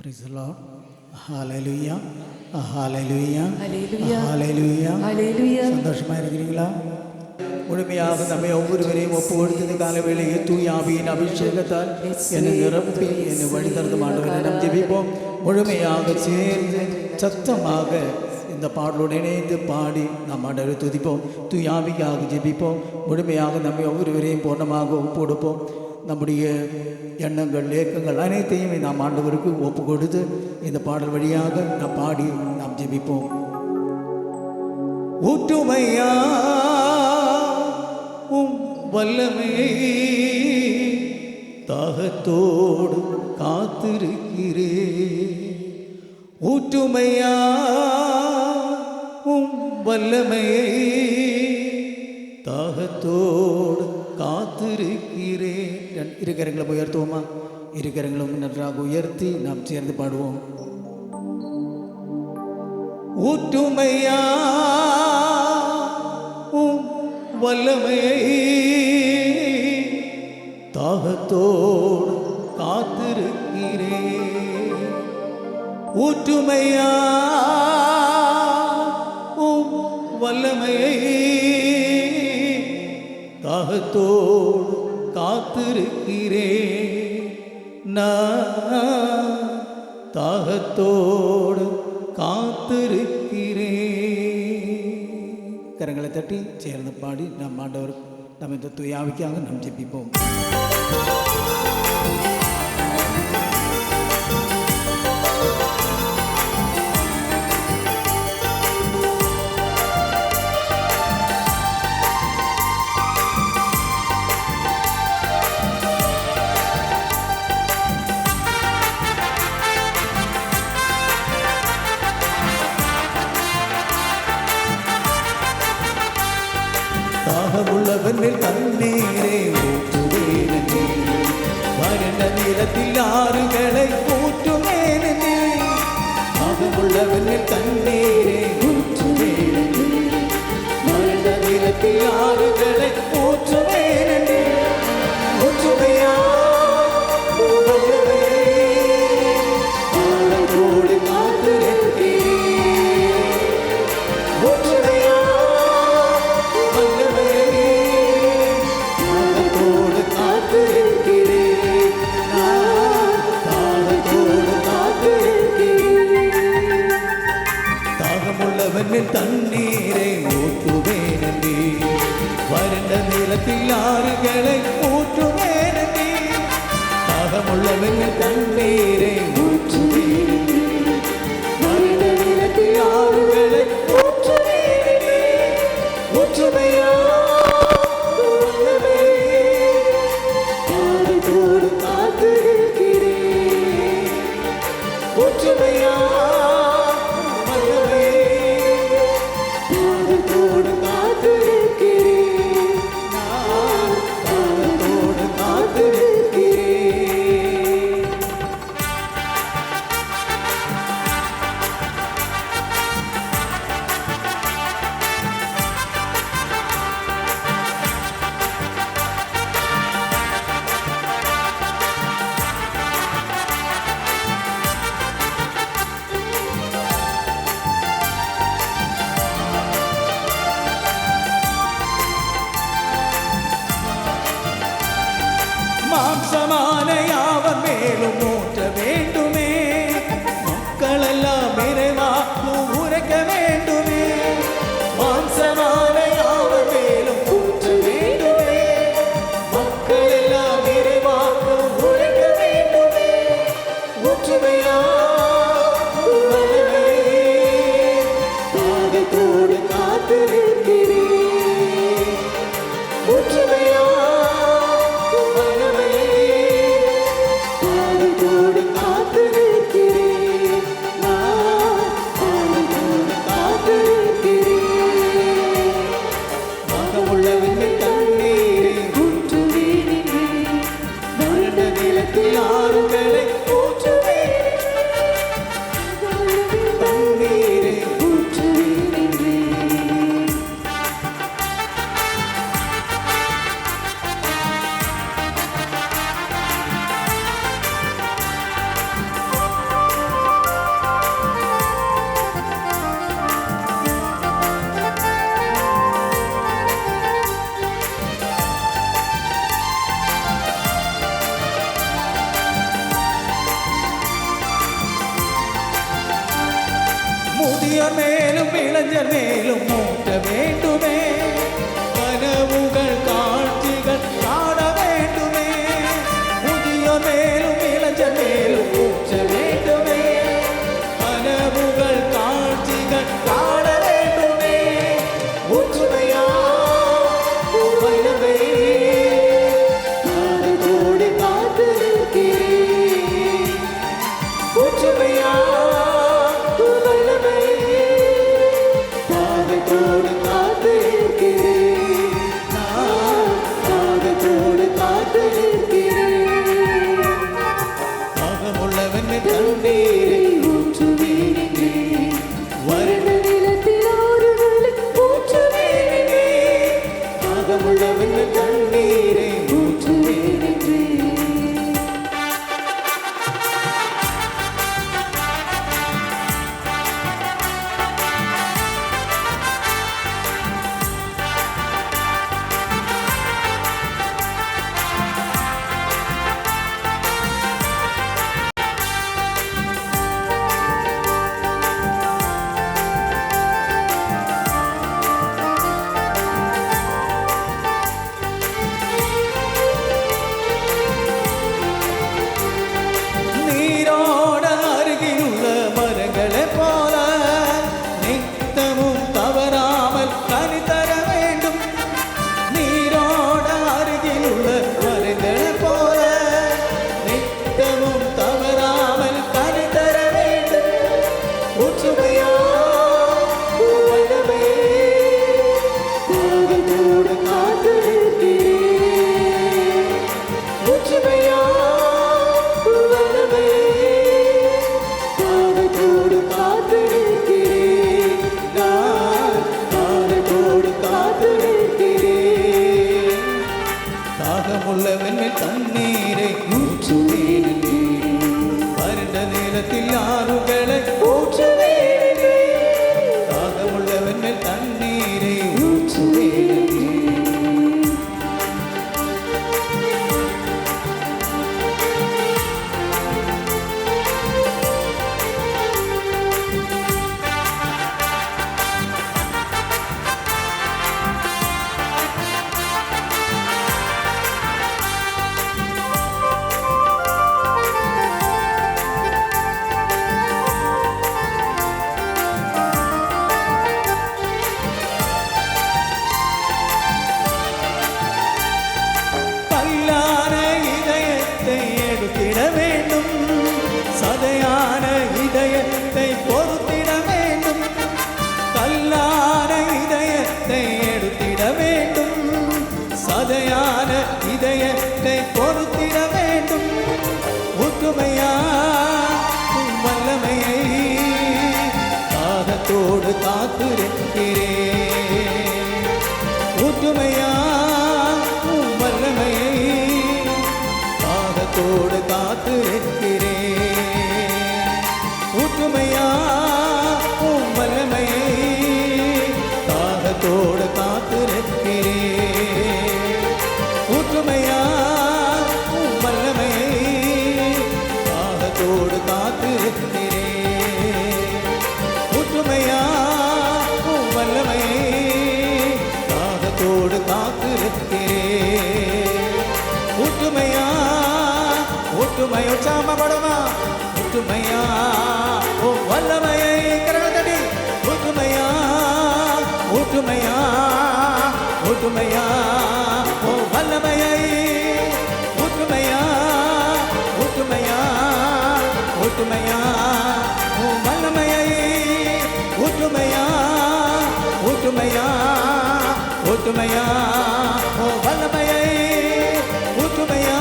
Praise the Lord. Hallelujah. Hallelujah. Hallelujah. Hallelujah. சந்தோஷமா இருக்கிறீங்களா? முழுமையாக நம்மை ஒவ்வொருவரையும் ஒப்பு கொடுத்தது காலவேளையை தூய ஆவியின் அபிஷேகத்தால் என்னை நிரப்பி என்னை வழிநடத்தும் ஆண்டவரை நாம் ஜெபிப்போம். முழுமையாக சேர்ந்து சத்தமாக இந்த பாடலோடு இணைந்து பாடி நாம் ஆண்டவரை துதிப்போம். தூய ஆவிக்காக ஜெபிப்போம். முழுமையாக நம்மை ஒவ்வொருவரையும் பூர்ணமாக ஒப்பு கொடுப்போம். நம்முடைய எண்ணங்கள் ஏக்கங்கள் அனைத்தையும் நாம் ஆண்டவருக்கு ஒப்பு கொடுத்து இந்த பாடல் வழியாக நாம் பாடி நாம் ஜெபிப்போம். ஊற்றுமையா வல்லமையை தாகத்தோடு காத்திருக்கிறே. ஊற்றுமையா வல்லமையை தாகத்தோடு காத்திருக்கிறேன். இருக்கிறங்களை உயர்த்துவோமா? இருக்கிறங்களும் நன்றாக உயர்த்தி நாம் சேர்ந்து பாடுவோம். ஊற்றுமையா வல்லமையை தாகத்தோடு காத்திருக்கிறேன். ஊற்றுமையா வல்லமையை தாகத்தோடு காத்திருக்கிறேன். நான் தாகத்தோடு காத்திருக்கிறேன். கரங்களை தட்டி சேர்ந்து பாடி நம் ஆண்டவர் நம்ம இந்த துயாவிக்காக நாம் ஜெபிப்போம். தாகமுள்ளவனில் தண்ணீரே ஊற்றுவேனே, வறண்ட நிலத்தில் ஆறுகளை ஊற்றுவேனே. தாகமுள்ளவனில் தண்ணீரே ஊற்றுவேனே, வறண்ட நிலத்தில் ஆறுகளை ஊற்றுவேனே. ஊற்றுமையா ஆழத்தோடு காத்திருக்கிறேன். ஊற்றுமையா தண்ணீரை ஊற்றுவேனே, வறண்ட நிலத்தில் ஆறுகளை ஊற்றுவேனே. தாகமுள்ளவனில் தண்ணீரை ஊற்றுவேனே, வறண்ட நிலத்தில் ஆறுகளை ஊற்றுவேனே. ஊற்றுமையா தாகத்தோடு காத்திருக்கிறேன். ஊற்றுமையா மாம்சமான யாவர் மேலும் ஊற்ற வேண்டுமே, மக்களெல்லாம் நிறைவாக்கு உரைக்க வேண்டுமே. மாம்சமான யாவர் மேலும் ஊற்ற வேண்டுமே, மக்களெல்லாம் நிறைவாக்கு உரைக்க வேண்டுமே. ஊற்றுமையா தாகத்தோடு காத்திருக்கிறேன். ஊற்றுமையா மேலும் மூட்ட வேண்டுமே கனவுகள் காட்சிகள் காண வேண்டுமே முதியோர் மேலும் இளைஞர் மேலும் மூச்ச வேண்டுமே கனவுகள் காட்சிகள் காண வேண்டுமே ஒற்றுமையா வல்லமை நாடோடு காத்திருக்கிறேன் ஒற்றுமையா வல்லமை நாடோடு காத்திருக்கிறேன் நாடோடு காத்திருக்கிறேன் தாகமுள்ளவன் தண்ணீரை ஊற்றுவேன் வறண்ட நிலத்தில் ஆறுகளை ஊற்றுவேன் தாகமுள்ளவன் தண்ணீரை ஊற்றுவேன் நீரோட அருகிலுள்ள மரங்களை போல நித்தமும் தவறாமல் கனி தர வேண்டும் நீரோட அருகிலுள்ள மரங்களை போல நித்தமும் தவறாமல் கனி தர வேண்டும் ஒற்றுமையா வல்லமை தாகத்தோடு காத்திருக்கிறேன் ஒற்றுமையா வல்லமை தாகத்தோடு காத்திருக்கிறேன் நான் தாகத்தோடு காத்திருக்கிறேன் தாகமுள்ளவன் மேல் தண்ணீரை ஊற்றுவேன் வறண்ட நிலத்தில் ஆறுகளை ஊற்றுவேன் தாகமுள்ளவன் மேல் தண்ணீரை ஊற்றுவேன் கல்லான இதயத்தை எடுத்திட வேண்டும் சதையான இதயத்தை பொறுத்திட வேண்டும் கல்லான இதயத்தை எடுத்திட வேண்டும் சதையான இதயத்தை பொறுத்திட வேண்டும் ஒற்றுமையா வல்லமையை தாகத்தோடு காத்திருக்கிறேன் ஒற்றுமையா வல்லமையை தாகத்தோடு காத்திருக்கிறேன் ஒற்றுமையா வல்லமையை தாகத்தோடு காத்திருக்கிறேன் ஒற்றுமையா வல்லமையை தாகத்தோடு காத்திருக்கிறேன் ஒற்றுமையா வல்லமையை தாகத்தோடு காத்திருக்கிறேன் ஒற்றுமையா ஒற்றுமையோ சாமபடமா ஒற்றுமையா ஓ வல்லமையை கரகதடி ஒற்றுமையா ஒற்றுமையா ஒற்றுமையா ஓ வல்லமையை ஒற்றுமையா ஒற்றுமையா ஒற்றுமையா ஓ வல்லமையை ஒற்றுமையா ஒற்றுமையா ஒற்றுமையா ஓ வல்லமையை ஒற்றுமையா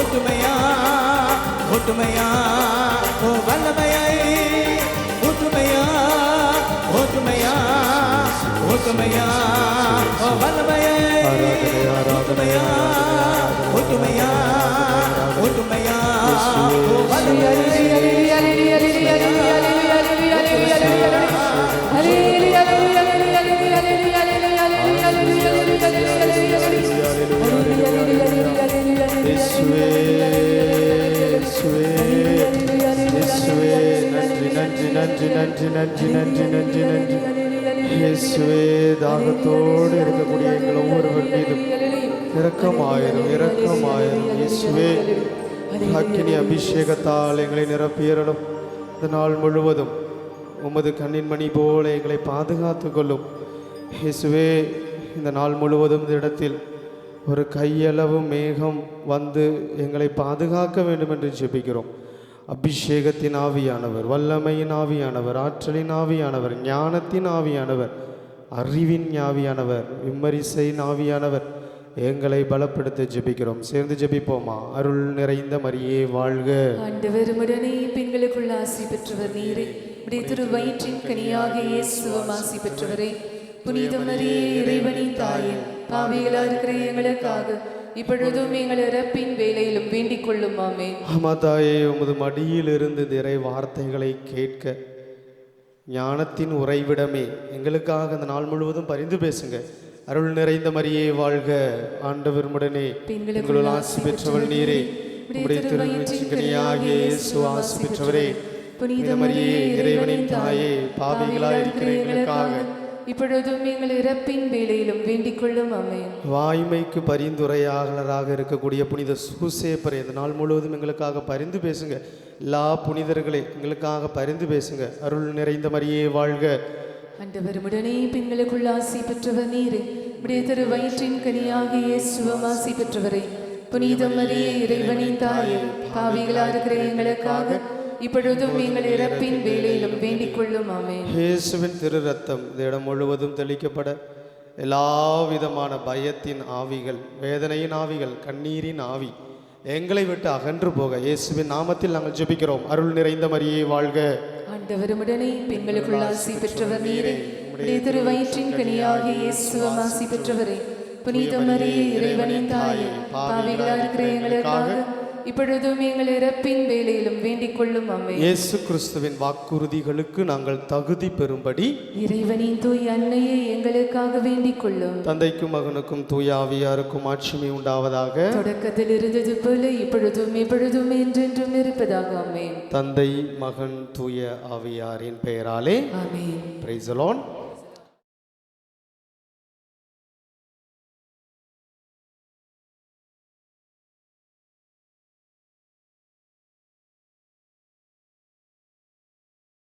ஒற்றுமையா ஒற்றுமையா ஓ வல்லமையை ஒற்றுமையா ஒற்றுமையா ஒற்றுமையா ஓ வல்லமையை ஒற்றுமையா ஒற்றுமையா ஒற்றுமையா ஓ வல்லமையை நன்றி நன்றி நன்றி நன்றி நன்றி நன்றி நன்றி இயேசுவே தாகத்தோடு இருக்கக்கூடிய எங்கள் ஒவ்வொருவர் மீதும் இரக்கமாயிரும் இரக்கமாயிரும். இயேசுவே அக்கினி அபிஷேகத்தால் எங்களை நிரப்பியறலும். இந்த நாள் முழுவதும் உமது கண்ணின் மணி போல எங்களை பாதுகாத்து கொள்ளும். இயேசுவே இந்த நாள் முழுவதும் இந்த இடத்தில் ஒரு கையளவு மேகம் வந்து எங்களை பாதுகாக்க வேண்டும் என்று ஜெபிக்கிறோம். அபிஷேகத்தின் ஆவியானவர், வல்லமையின் ஆவியானவர், ஆற்றலின் ஆவியானவர், ஞானத்தின் ஆவியானவர், அறிவின் ஆவியானவர், விம்மரிசையின் ஆவியானவர் எங்களை பலப்படுத்த ஜெபிக்கிறோம். சேர்ந்து ஜெபிப்போமா? அருள் நிறைந்த மரியே வாழ்க. ஆண்டவர் உடனே பெண்களுக்குள் ஆசி பெற்றவர் நீரே, உடைய திரு வயிற்றின் கனியாக இயேசுவும் ஆசி பெற்றவரே. புனித மரியே இறைவனின் தாயே, பாவிகளா இருக்கிற எங்களுக்காக இப்பொழுதும் எங்கள் இறப்பின் வேலையிலும் வேண்டிக் கொள்ளும். ஆமே. ஆமா தாயே, உமது மடியிலிருந்து இறை வார்த்தைகளை கேட்க ஞானத்தின் உறைவிடமே எங்களுக்காக அந்த நாள் முழுவதும் பரிந்து பேசுங்க. அருள் நிறைந்த மரியே வாழ்க. ஆண்டவர் உடனே பெண்களுள் ஆசி பெற்றவள் நீரே, உம்முடைய திருவயிற்றின் கனியாகிய இயேசு ஆசி பெற்றவரே. புனித மரியே இறைவனின் தாயே, பாவிகளாய் இருக்கிற எங்களுக்காக இப்பொழுதும் எங்கள் இறப்பின் வேலையிலும் வேண்டிக் கொள்ளும். ஆமே. வாய்மைக்கு பரிந்துரையாளராக இருக்கக்கூடிய புனித சூசேப்பரே, இந்த நாள் முழுவதும் எங்களுக்காக பரிந்து பேசுங்க. எல்லா புனிதர்களே எங்களுக்காக பரிந்து பேசுங்க. அருள் நிறைந்த மரியே வாழ்க. ஆண்டவர் உடனே பெண்களுக்குள் ஆசி பெற்றவர் நீரே, உடைய திரு வயிற்றின் கனியாக இயேசுவும் ஆசி பெற்றவரே. புனித மரியே இறைவனின் தாயே, பாவிகளா இருக்கிற எங்களுக்காக இப்பொழுதும் எங்கள் இறப்பின் வேலையிலும் வேண்டிக் கொள்ளும். ஆமே. இயேசுவின் திரு ரத்தம் இந்த இடம் முழுவதும் தெளிக்கப்பட எல்லா விதமான பயத்தின் ஆவிகள், வேதனையின் ஆவிகள், கண்ணீரின் ஆவி எங்களை விட்டு அகன்று போக இயேசுவின் நாமத்தில் நாங்கள் ஜெபிக்கிறோம். அருள் நிறைந்த மரியே வாழ்க. ஆண்டவர் உடனே பெண்களுக்குள் ஆசி பெற்றவர் நீரே, உடைய திரு வயிற்றின் கனியாக இயேசுவும் ஆசி பெற்றவரே. புனித மரியே இறைவனின் தாயே, பாவிகளா இருக்கிற எங்களுக்காக இப்பொழுதும் எங்கள் இறப்பின் வேலையிலும் வேண்டிக் கொள்ளும். ஆமே. இயேசு கிறிஸ்துவின் வாக்குறுதிகளுக்கு நாங்கள் தகுதி பெறும்படி இறைவனின் தூய் அன்னையை எங்களுக்காக வேண்டிக் கொள்ளும். தந்தைக்கும் மகனுக்கும் தூய ஆவியாருக்கும் ஆட்சிமை உண்டாவதாக. தொடக்கத்தில் இருந்தது போல இப்பொழுதும் எப்பொழுதும் என்றென்றும் இருப்பதாக. ஆமென். தந்தை, மகன், தூய ஆவியாரின் பெயராலே. ஆமென். Praise the Lord.